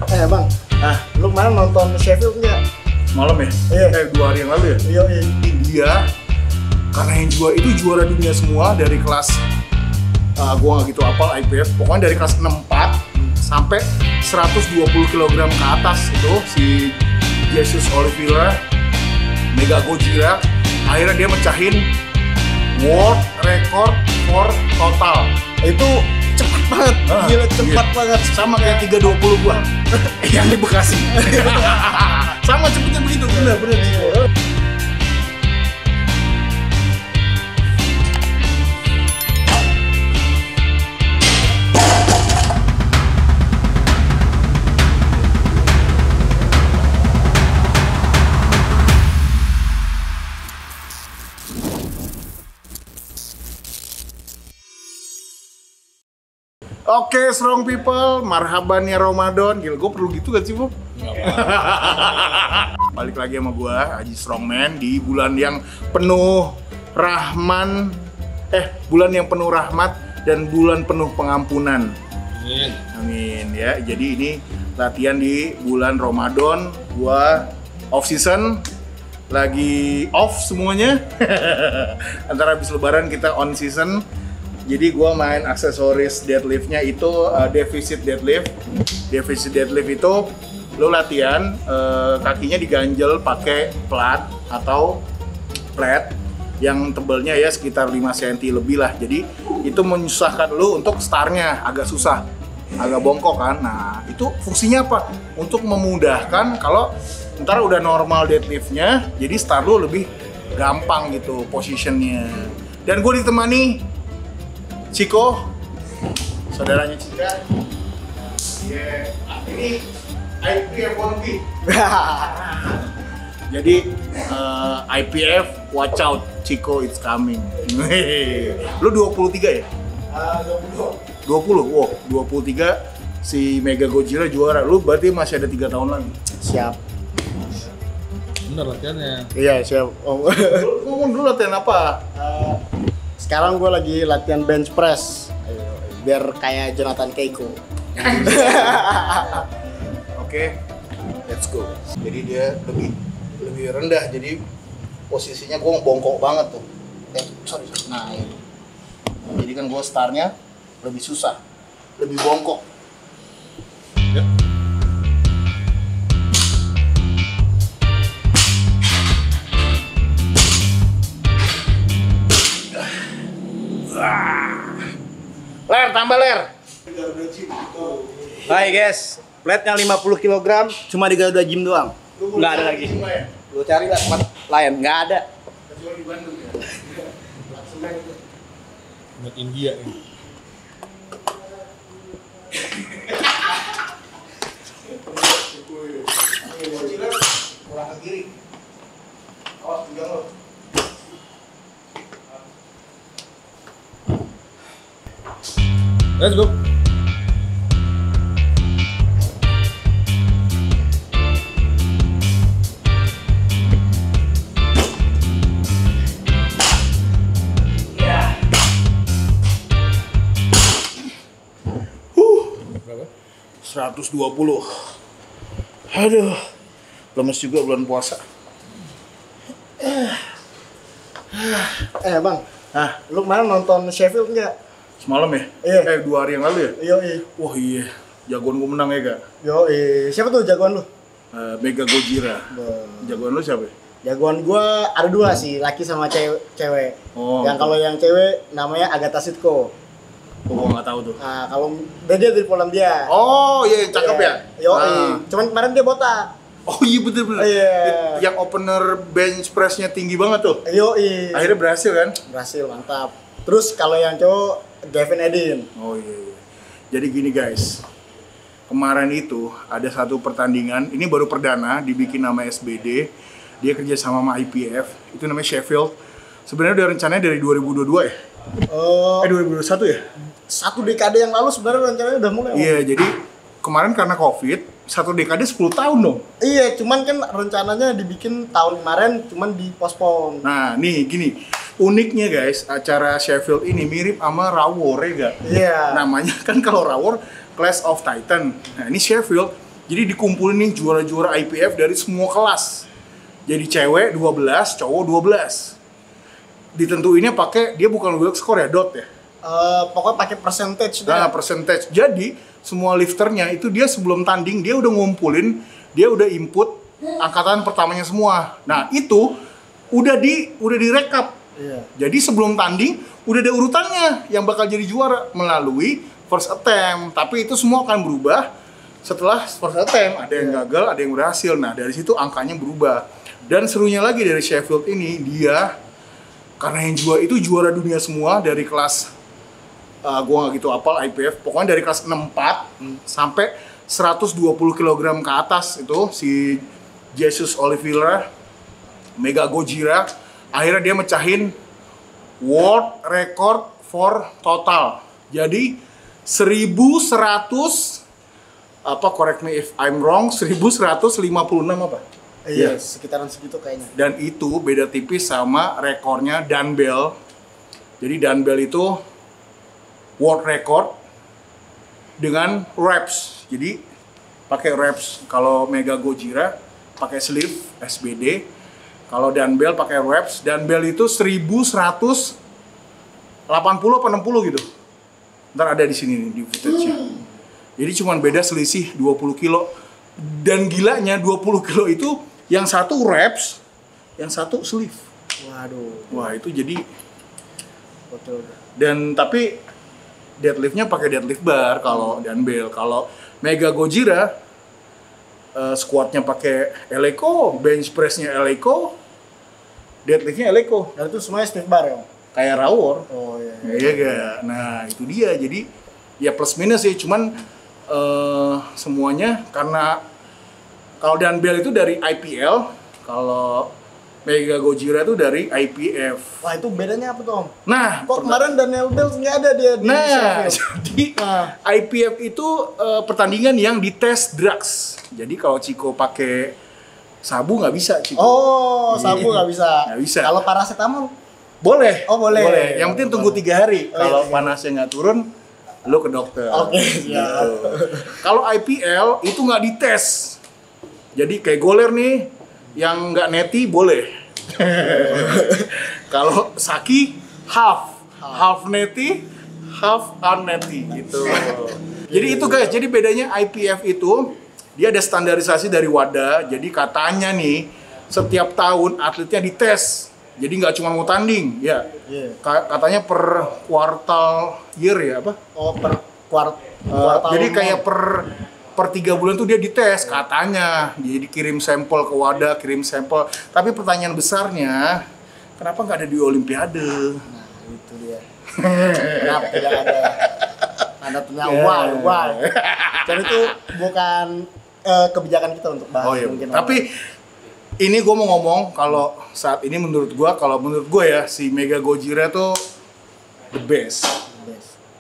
Bang, lu kemarin nonton Sheffield nggak? Semalam ya? Iya. 2 hari yang lalu ya? Iya. Dia karena yang juara dunia semua dari kelas gua nggak gitu apal IPF, pokoknya dari kelas 64 sampai 120 kg ke atas itu si Jesus Oliveira, Mega Gojira, akhirnya dia mecahin world record for total. Itu cepat banget, gila cepat banget. Sama kayak 320 gua yang di Bekasi. Sama cepetnya begitu, bener. Oke, strong people, marhaban ya Ramadan. Gila, gue perlu gitu kan sih, Bu? Balik lagi sama gue, Haji Strongman, di bulan yang penuh bulan yang penuh rahmat dan bulan penuh pengampunan. Amin ya. Jadi ini latihan di bulan Ramadan, gue off season, lagi off semuanya. Antara habis lebaran kita on season. Jadi gue main aksesoris deadliftnya itu deficit deadlift. Deficit deadlift itu lo latihan kakinya diganjel pakai plat atau flat yang tebelnya ya sekitar 5 cm lebih lah. Jadi itu menyusahkan lo untuk startnya agak susah, agak bongkok kan. Nah itu fungsinya apa? Untuk memudahkan kalau ntar udah normal deadliftnya, jadi start lo lebih gampang gitu positionnya. Dan gue ditemani Ciko, saudaranya Cika. Ini IPF wannabe. Jadi IPF, watch out, Ciko it's coming. Lu 23 ya? 20. Wow, 23 si Mega Gojira juara. Lu berarti masih ada 3 tahun lagi. Siap. Bener latihannya. Iya, siap. Lu ngomong dulu latihan apa? Sekarang gue lagi latihan bench press. Biar kayak Jonathan Keiko. Oke, let's go. Jadi dia lebih rendah, jadi posisinya gue bongkok banget tuh. Sorry. Nah ini. Jadi kan gue startnya lebih susah, lebih bongkok. Ya. Ler, tambah ler. Hai guys, plate-nya 50 kg cuma di Garuda Gym doang. Nggak ada lagi. Lu cari lah tempat lain, nggak ada. Kecuali di Bandung ya. Buat India ya. Kurang ke kiri. Awas pinggang lo. Let's go. Berapa? 120. Aduh, lemes juga bulan puasa. Bang, lu kemarin nonton Sheffield nggak? Semalam ya? Iya. 2 hari yang lalu ya? Iya. Wah iya, jagoan gue menang ya gak? Siapa tuh jagoan lu? Mega Gojira. Jagoan lu siapa? Jagoan gua ada 2 sih, laki sama cewek. Oh, yang kalau yang cewek namanya Agatha Sitko. Gue nggak tahu tuh. Nah, kalau dia dari Polandia. Oh iya, cakep ya? Cuman kemarin dia botak. Oh iya bener. Iya. Yang opener bench press-nya tinggi banget tuh. Akhirnya berhasil kan? Berhasil, mantap. Terus kalau yang cowok Gavin Edin. Oh iya. Jadi gini guys, kemarin itu ada satu pertandingan, ini baru perdana, dibikin nama SBD. Dia kerja sama IPF, itu namanya Sheffield. Sebenarnya udah rencananya dari 2022 ya? 2021 ya? 1 dekade yang lalu sebenarnya rencananya udah mulai. Iya, jadi kemarin karena COVID, 1 dekade 10 tahun dong. Iya, cuman kan rencananya dibikin tahun kemarin, cuman dipospon. Nah, nih gini. Uniknya guys, acara Sheffield ini mirip sama Raw War ya gak? Iya. Namanya kan kalau Raw War, Clash of Titan. Nah ini Sheffield, Jadi dikumpulin nih juara-juara IPF dari semua kelas. Jadi cewek 12, cowok 12. Ditentuinnya pakai, dia bukan world score ya, dot ya? Pokoknya pakai percentage deh. Nah, percentage. Jadi semua lifternya itu dia sebelum tanding dia udah ngumpulin, dia udah input angkatan pertamanya semua. Nah, itu udah direkap. Iya. Jadi sebelum tanding udah ada urutannya yang bakal jadi juara melalui first attempt. Tapi itu semua akan berubah setelah first attempt. Ada yang gagal, ada yang berhasil. Nah, dari situ angkanya berubah. Dan serunya lagi dari Sheffield ini, dia karena yang juara dunia semua dari kelas gua nggak gitu apal IPF, pokoknya dari kelas 64 sampai 120 kg ke atas itu si Jesus Oliveira, Mega Gojira, akhirnya dia mecahin world record for total. Jadi 1100 correct me if I'm wrong, 1156 apa? Iya, sekitaran segitu kayaknya. Dan itu beda tipis sama rekornya dumbbell. Jadi dumbbell itu world record dengan reps. Jadi pakai reps. Kalau Mega Gojira pakai sleeve SBD. Kalau dumbbell pakai reps. Dumbbell itu 1180 apa 60 gitu. Ntar ada di sini nih di footage-nya. Jadi cuma beda selisih 20 kilo. Dan gilanya 20 kilo itu yang satu reps, yang satu sleeve. Waduh. Wah, itu jadi Betul. dan tapi deadliftnya pakai deadlift bar kalau dumbbell. Kalau Mega Gojira squatnya pakai Eleiko, bench pressnya Eleiko, deadliftnya Eleiko. Dan itu semuanya stiff bar ya? Kayak Rawor. Oh iya. Iya gak? Nah itu dia. Jadi ya plus minus sih. Cuman semuanya karena kalau dumbbell itu dari IPL, kalau Mega Gojira itu dari IPF. Wah, itu bedanya apa tuh, Om? Nah, Kok kemarin Daniel Bells nggak ada dia di Sheffield? jadi IPF itu pertandingan yang dites drugs. Jadi kalau Ciko pakai sabu nggak bisa, Ciko. Oh, sabu nggak bisa. Nggak bisa. Kalau paracetamol? Boleh. Oh, boleh. Yang penting tunggu 3 hari. Oh, Kalau iya. panasnya nggak turun, lo ke dokter. Oke, siap. Gitu. Kalau IPL itu nggak dites. Jadi kayak goler nih, yang nggak neti boleh. Kalau Saki half neti, half unneti gitu. Jadi itu guys, jadi bedanya IPF itu dia ada standarisasi dari WADA. Jadi katanya nih setiap tahun atletnya dites. Jadi nggak cuma mau tanding, ya. Iya. Katanya per quartal year ya apa? Oh, per kuartal. Jadi kayak per 3 bulan tuh dia dites katanya. Jadi kirim sampel ke WADA, kirim sampel. Tapi pertanyaan besarnya, kenapa nggak ada di Olimpiade? Nah, itu dia. Kenapa tidak ada? Ada tanya why. Dan itu bukan kebijakan kita untuk bahas. Oh iya. Mungkin Tapi ini gue mau ngomong kalau saat ini menurut gue ya si Mega Gojira tuh the best.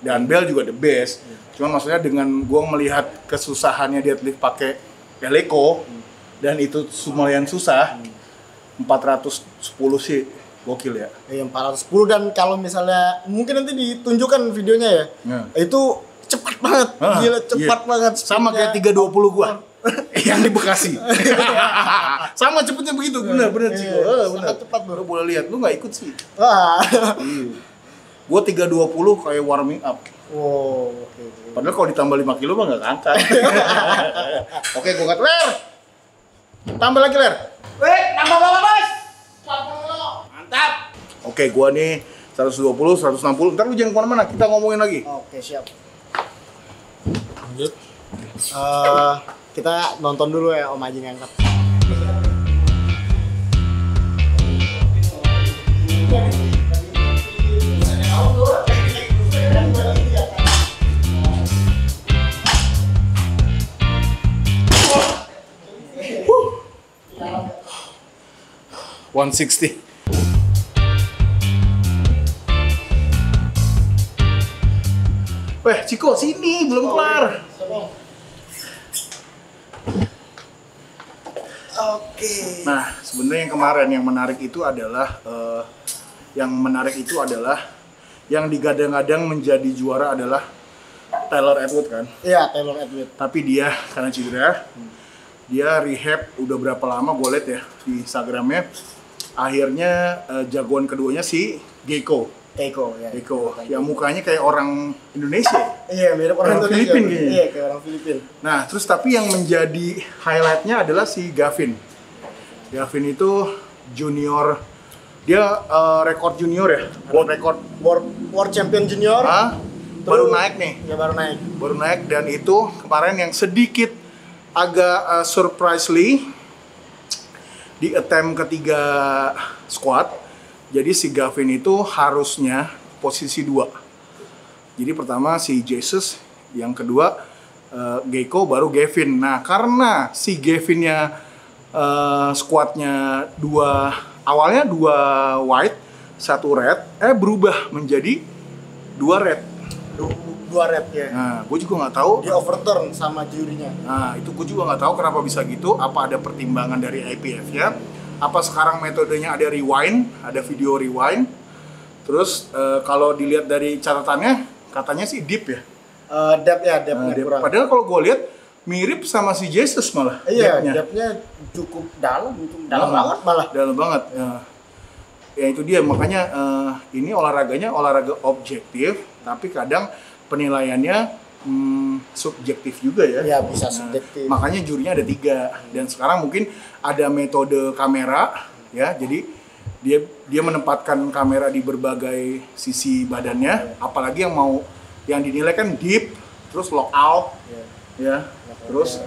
Dan Bell juga the best. Cuma maksudnya dengan gue melihat kesusahannya deadlift pakai Eleiko dan itu lumayan susah. 410 sih gokil ya. Iya, 410 dan kalau misalnya mungkin nanti ditunjukkan videonya ya. Ya. Itu cepat banget. Gila cepat Iya. banget. Sama kayak 320 gua. Yang di Bekasi. Sama cepetnya begitu. Bener sih Iya, gua. sangat cepat, bro. Lu boleh lihat, lu nggak ikut sih. Wah. Gua 320 kayak warming up. Wow, oke. Padahal kalau ditambah 5 kilo mah nggak keangkat. Oke, gua angkat Ler. Tambah lagi Ler. Wih, tambah berapa, Bos? 40. Mantap. Oke, gua nih 120, 160. Ntar lu jangan kemana-mana, kita ngomongin lagi. Oke, siap. Lanjut. Kita nonton dulu ya Om Aji ngangkat. Woo. 160. Weh, Ciko, sini belum kelar. Oke. Nah, sebenarnya yang kemarin yang menarik itu adalah yang digadang-gadang menjadi juara adalah Taylor Atwood kan. Iya, Taylor Atwood. Tapi dia karena cedera, dia rehab udah berapa lama gue liat ya di Instagramnya. Akhirnya jagoan keduanya si Geiko. Ya. Geiko, yang mukanya kayak orang Indonesia. Iya, mirip orang Indonesia. Filipin kayaknya. Iya, kayak orang Filipin. Nah, terus tapi yang menjadi highlightnya adalah si Gavin. Gavin itu junior, dia rekor junior ya, rekor World Champion Junior. baru naik nih. Ya, baru naik. Dan itu kemarin yang sedikit agak surprisingly di attempt ketiga squat. Jadi si Gavin itu harusnya posisi 2. Jadi pertama si Jesus, yang kedua Geiko, baru Gavin. Nah, karena si Gavinnya squatnya awalnya 2 white, 1 red, berubah menjadi 2 red. 2 red ya. Nah, gue juga nggak tahu. Dia overturn sama jurinya. Nah, itu gue juga nggak tahu kenapa bisa gitu. Apa ada pertimbangan dari IPF ya? Apa sekarang metodenya ada rewind, ada video rewind. Terus kalau dilihat dari catatannya, katanya sih deep ya. Depth-nya kurang. Padahal kalau gue lihat mirip sama si Jesus malah. Iya, depth-nya cukup dalam banget malah. Dalam banget. Ya itu dia, makanya ini olahraganya olahraga objektif, tapi kadang penilaiannya subjektif juga ya. Iya, bisa subjektif. Makanya jurinya ada 3, dan sekarang mungkin ada metode kamera ya, jadi dia menempatkan kamera di berbagai sisi badannya, apalagi yang dinilai kan deep, terus lock out ya, terus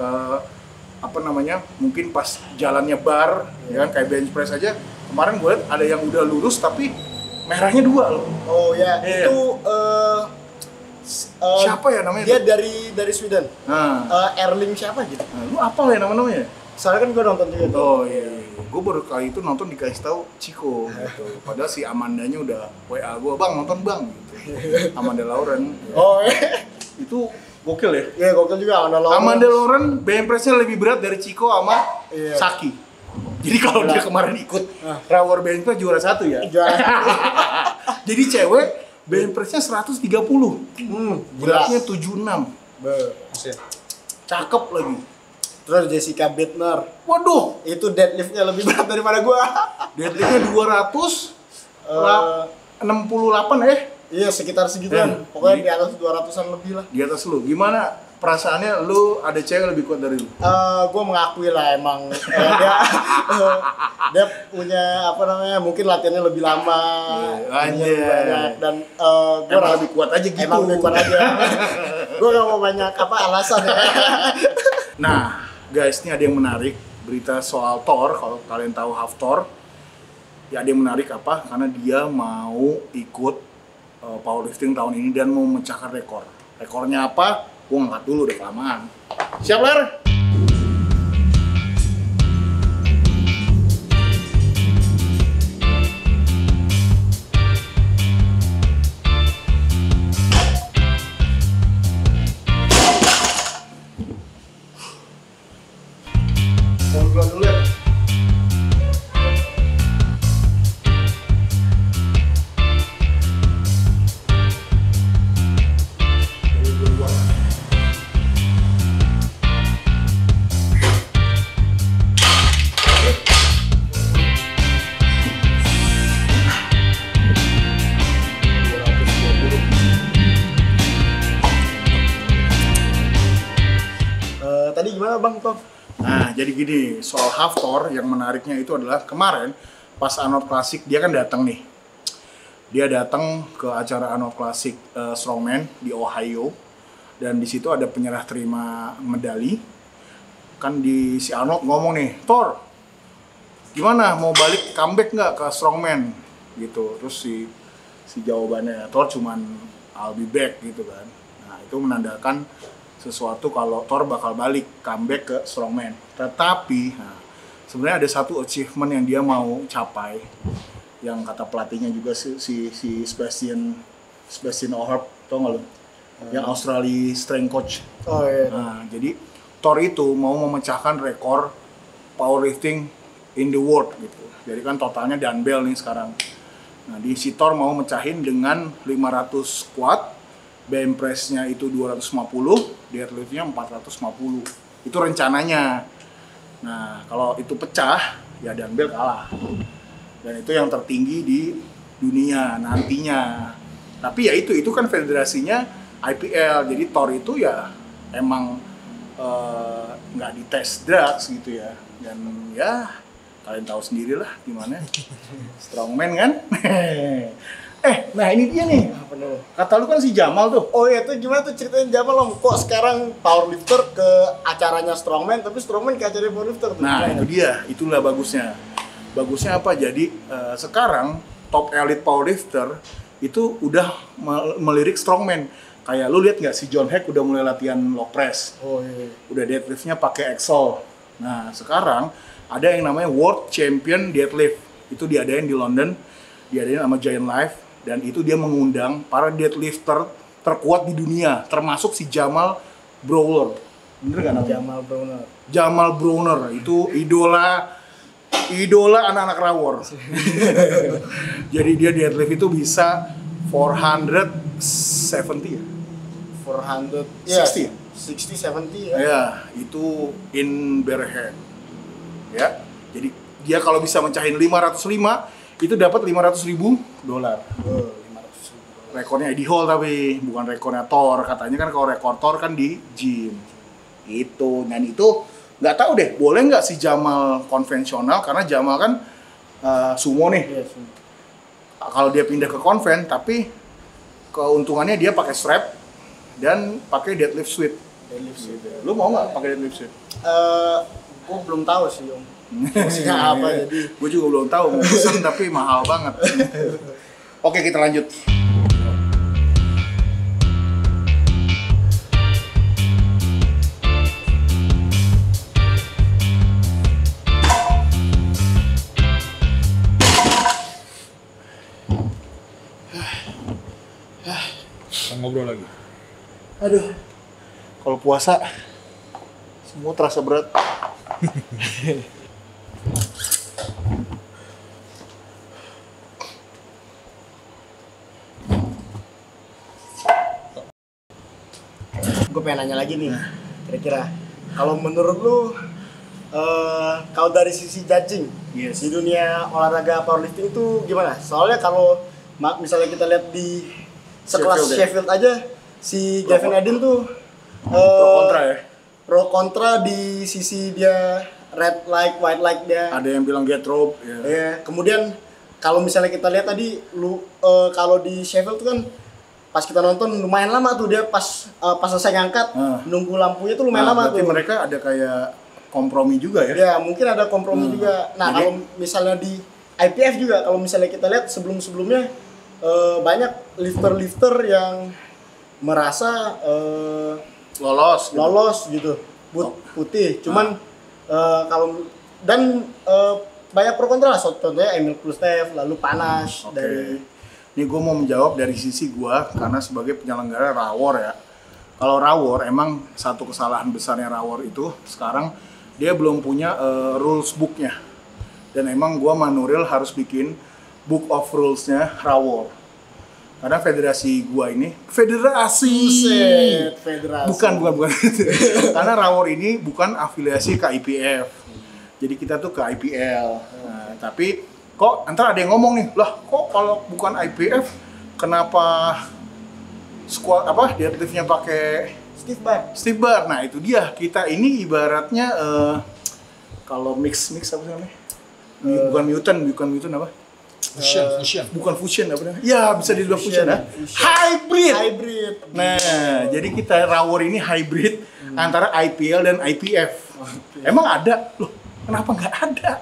mungkin pas jalannya bar ya kan, kayak bench press aja kemarin gue liat ada yang udah lurus tapi merahnya 2 loh. Oh ya, itu siapa ya namanya? Dia dari Sweden. Erling siapa gitu? Lu apa ya namanya? Soalnya kan gue nonton juga tuh. Oh iya. Gue baru kali itu nonton dikasih tahu Chico gitu. Padahal si Amandanya udah WA gue, "Bang, nonton Bang." gitu. Amanda Lauren. Oh iya. Itu gokil ya? Iya, gokil juga Amanda Lauren bench press-nya lebih berat dari Chico sama Saki. Jadi kalau dia kemarin ikut Rower bench press juara 1 ya. Jadi cewek bench press-nya 130. Beratnya 76. Cakep lagi. Terus Jessica Bittner. Waduh, itu deadlift-nya lebih berat daripada gua. Deadlift-nya 268 ya? Iya, sekitar segituan. Pokoknya di atas 200-an lebih lah. Di atas lu. Gimana perasaannya lu ada cewek lebih kuat dari lu? Gua mengakui lah emang dia punya mungkin latihannya lebih lama. Anjay. Dan gua lebih kuat aja gitu. Emang lebih kuat aja. Gua gak mau banyak alasan ya. Nah, guys, ini ada yang menarik, berita soal Thor. Kalau kalian tahu Hafthor, ya ada yang menarik apa? Karena dia mau ikut powerlifting tahun ini dan mau memecahkan rekor. Rekornya apa? Gua ngangkat dulu, udah kelamaan. Siap, Ler? Dulu ya. Tadi gimana Bang Tom? Nah, jadi gini, soal Hafthor yang menariknya itu adalah kemarin pas Arnold Classic dia kan datang nih. Dia datang ke acara Arnold Classic Strongman di Ohio, dan di situ ada penyerah terima medali. Kan si Arnold ngomong nih, "Thor, gimana mau balik comeback nggak ke Strongman?" gitu. Terus si jawabannya Thor cuman "I'll be back" gitu kan. Nah, itu menandakan sesuatu kalau Thor bakal balik comeback ke Strongman. Tetapi sebenarnya ada satu achievement yang dia mau capai, yang kata pelatihnya juga si Sebastian Ohart, tau nggak lo? Yang Australia strength coach. Oh iya. Nah, jadi Thor itu mau memecahkan rekor powerlifting in the world gitu. Jadi kan totalnya dumbbell nih sekarang. Nah, si Thor mau mecahin dengan 500 squat bench press-nya itu 250, deadlift-nya 450. Itu rencananya. Nah, kalau itu pecah, ya dumbbell kalah. Dan itu yang tertinggi di dunia nantinya. Tapi ya itu kan federasinya IPL. Jadi Thor itu ya emang nggak dites drugs gitu ya. Dan ya kalian tahu sendirilah gimana strongman kan. Nah ini dia nih. Apa nih? Kata lu kan si Jamal tuh. Oh iya tuh gimana tuh ceritain Jamal Om? Kok sekarang powerlifter ke acaranya strongman, tapi strongman ke acaranya powerlifter tuh? Nah itu dia, itulah bagusnya. Bagusnya apa? Jadi sekarang top elite powerlifter itu udah melirik strongman. Kayak lu lihat nggak si John Hack udah mulai latihan log press. Oh iya. Udah deadliftnya pakai axle. Nah sekarang ada yang namanya World Champion Deadlift. Itu diadain di London, diadain sama Giant Life, dan itu dia mengundang para deadlifter terkuat di dunia, termasuk si Jamal Brawler. Bener nggak namanya? Jamal Browner. Jamal Brawner itu idola anak-anak rawor. Jadi dia deadlift itu bisa 470 ya? 400, 60 ya? 60, 70 ya. Ya, itu in bare hand. Ya, jadi dia kalau bisa mencahin 505 itu dapat $500.000. Oh, 500. Rekornya Eddie Hall tapi bukan rekornya Thor. Katanya kan kalau rekor Thor kan di gym. Itu, dan itu nggak tahu deh, boleh nggak si Jamal konvensional, karena Jamal kan sumo nih. Iya, Kalau dia pindah ke konven, tapi keuntungannya dia pakai strap dan pakai deadlift suite. deadlift sih. Lu mau nggak pakai deadlift suite? Gue belum tahu sih Om. Maksudnya apa jadi? Gue juga belum tahu, mau pesen tapi mahal banget. Oke, kita lanjut. Kita ngobrol lagi. Aduh, kalau puasa semua terasa berat. Gue pengen nanya lagi nih, kira-kira kalau menurut lu, kalau dari sisi judging Yes. di dunia olahraga powerlifting itu gimana? Soalnya kalau misalnya kita lihat di sekelas Sheffield Sheffield aja, si Gavin Edin tuh Pro kontra ya. pro kontra di sisi dia red light, white light dia. Ada yang bilang get rope. Ya. Ya, kemudian kalau misalnya kita lihat tadi, kalau di Sheffield tuh kan pas kita nonton lumayan lama tuh dia pas selesai ngangkat, nunggu lampunya tuh lumayan lama berarti tuh. mereka ada kayak kompromi juga ya? Ya mungkin ada kompromi juga. Nah Jadi- kalau misalnya di IPF juga, kalau misalnya kita lihat sebelumnya banyak lifter yang merasa Lolos. Gitu. lolos gitu, putih. Cuman kalau dan banyak pro kontra lah. Contohnya Emil Klustev, lalu Panas Oke. dari Ini gue mau menjawab dari sisi gue, karena sebagai penyelenggara Rawor ya. Kalau Rawor, emang satu kesalahan besarnya Rawor itu sekarang dia belum punya rules book-nya. Dan emang gue Manuril harus bikin book of rules-nya Rawor. Karena federasi gue ini, federasi! federasi. Bukan. Karena Rawor ini bukan afiliasi ke IPF. Jadi kita tuh ke IPL. Nah, tapi kok ntar ada yang ngomong nih, lah kok kalau bukan IPF kenapa squat deadliftnya pakai stiff bar? Nah itu dia, kita ini ibaratnya kalau mix apa sih namanya? Bukan mutant apa? Fusion. Bukan fusion apa namanya? Ya bisa dibilang fusion ya. Fusion. Hybrid. Nah, jadi kita Rawor ini hybrid antara IPL dan IPF. Emang ada? Loh, kenapa nggak ada?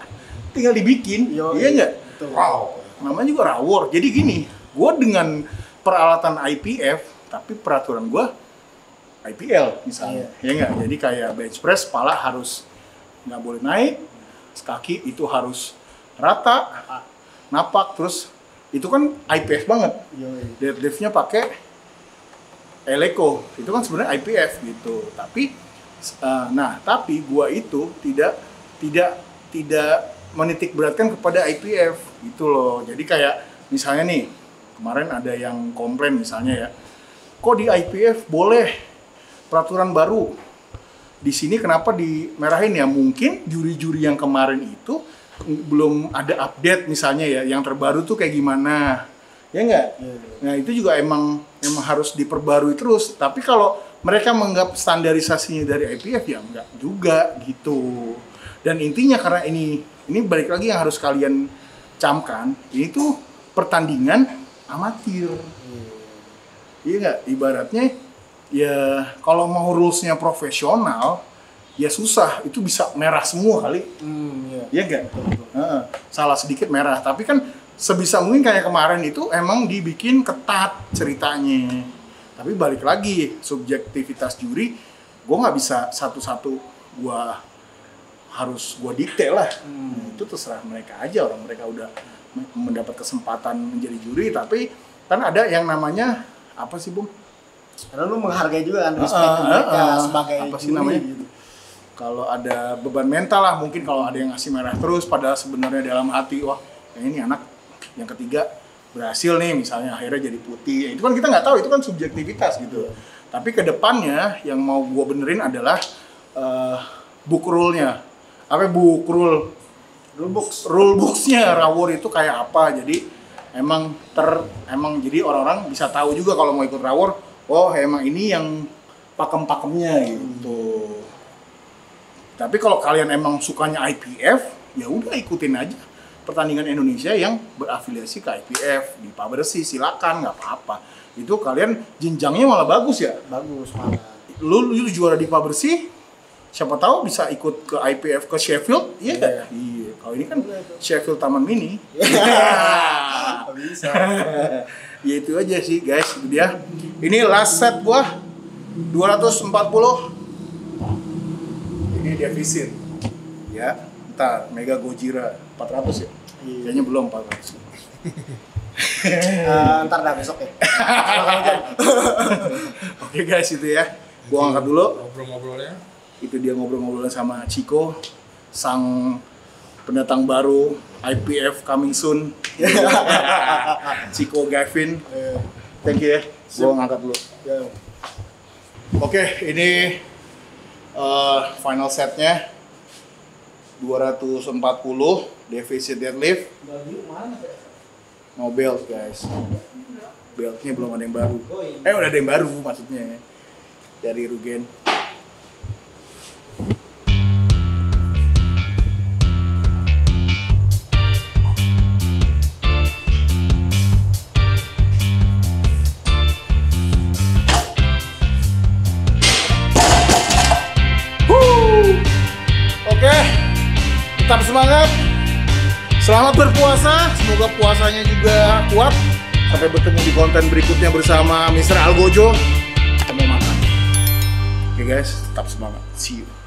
Tinggal dibikin, iya nggak? Wow. Namanya juga Rawor. Jadi gini, gue dengan peralatan IPF, tapi peraturan gue IPL misalnya, ya nggak? Jadi kayak bench press, pala harus nggak boleh naik, kaki itu harus rata, napak, terus itu kan IPF banget. Deadliftnya pakai Eleco, itu kan sebenarnya IPF gitu. Tapi, tapi gue itu tidak menitik beratkan kepada IPF gitu loh. Jadi kayak misalnya nih, kemarin ada yang komplain misalnya ya, kok di IPF boleh peraturan baru. Di sini kenapa dimerahin ya? Mungkin juri-juri yang kemarin itu belum ada update misalnya ya, yang terbaru tuh kayak gimana. Ya enggak? Nah, itu juga emang harus diperbarui terus. Tapi kalau mereka menganggap standarisasinya dari IPF ya enggak juga gitu. Dan intinya karena ini balik lagi yang harus kalian camkan, ini tuh pertandingan amatir. Iya nggak? Ibaratnya ya kalau mau rulesnya profesional ya susah, itu bisa merah semua kali. Iya nggak? Salah sedikit merah, tapi kan sebisa mungkin kayak kemarin itu emang dibikin ketat ceritanya. Tapi balik lagi subjektivitas juri, gue nggak bisa satu-satu harus gue dikte lah. Itu terserah mereka aja, orang mereka udah mendapat kesempatan menjadi juri, tapi kan ada yang namanya apa sih Bung? Karena lu menghargai juga kan respect mereka sebagai apa sih juri namanya? gitu. Kalau ada beban mental lah, mungkin kalau ada yang ngasih merah terus padahal sebenarnya dalam hati, wah ini anak yang ketiga berhasil nih misalnya akhirnya jadi putih. Itu kan kita nggak tahu, itu kan subjektivitas gitu. Tapi ke depannya yang mau gua benerin adalah book rule-nya. Apa book rule? Rule books-nya Rawor itu kayak apa. Jadi emang jadi orang-orang bisa tahu juga kalau mau ikut Rawor, oh emang ini yang pakem-pakemnya gitu. Tapi kalau kalian emang sukanya IPF, ya udah ikutin aja pertandingan Indonesia yang berafiliasi ke IPF. Di Pabersi silakan, nggak apa-apa. Itu kalian jenjangnya malah bagus ya. Bagus malah. Lu juara di Pabersi, siapa tahu bisa ikut ke IPF ke Sheffield, iya kan? Iya. Kalau ini kan Sheffield Taman Mini. Bisa. Ya itu aja sih guys, itu dia. Ini last set gua 240. Ini defisit. Ya, ntar Mega Gojira 400 ya. Kayaknya belum 400. Ntar dah besok ya. Oke guys, itu ya. Gua angkat dulu. Ngobrol-ngobrolnya. Itu dia ngobrol-ngobrol sama Chico, sang pendatang baru IPF coming soon. Chico Gavin. Thank you ya. Gua ngangkat dulu. Oke, ini final setnya 240 deficit deadlift. No belt guys. Beltnya belum ada yang baru. Udah ada yang baru maksudnya dari Rugen. Oke, tetap semangat. Selamat berpuasa. Semoga puasanya juga kuat. Sampai bertemu di konten berikutnya bersama Mr. Algojo. Kita mau makan. Oke guys, tetap semangat. See you.